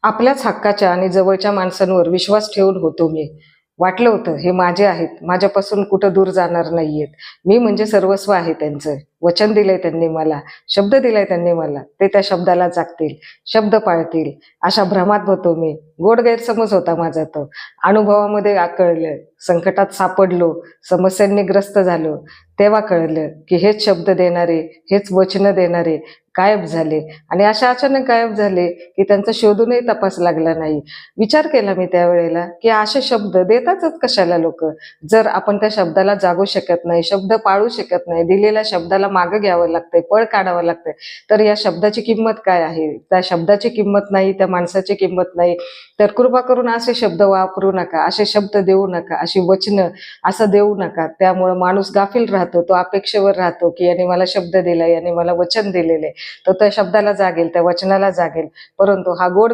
आपल्याच हक्काच्या आणि जवळच्या माणसांवर विश्वास ठेवून होतो मी. वाटलं होतं हे माझे आहेत, माझ्यापासून कुठं दूर जाणार नाहीयेत. मी म्हणजे सर्वस्व आहे त्यांचं. वचन दिलंय त्यांनी मला, शब्द दिलाय त्यांनी मला. ते त्या शब्दाला जागतील, शब्द पाळतील, अशा भ्रमात होतो मी. गोड गैरसमज होता माझा तो. अनुभवामध्ये कळलं, संकटात सापडलो, समस्यांनी ग्रस्त झालो, तेव्हा कळलं की हेच शब्द देणारे, हेच वचनं देणारे गायब झाले. आणि अशा अचानक गायब झाले की त्यांचा शोधूनही तपास लागला नाही. विचार केला मी त्यावेळेला की असे शब्द देतातच कशाला लोक, जर आपण त्या शब्दाला जागू शकत नाही, शब्द पाळू शकत नाही, दिलेल्या शब्दाला मागं घ्यावं लागतंय, पळ काढावं लागतंय, तर या शब्दाची किंमत काय आहे? त्या शब्दाची किंमत नाही, त्या माणसाची किंमत नाही. तर कृपा करून असे शब्द वापरू नका, असे शब्द देऊ नका, अशी वचनं असं देऊ नका. त्यामुळे माणूस गाफील राहतो, तो अपेक्षेवर राहतो की याने मला शब्द दिला, याने मला वचन दिलेले, तो त्या शब्दाला जागेल, त्या वचनाला जागेल. परंतु हा गोड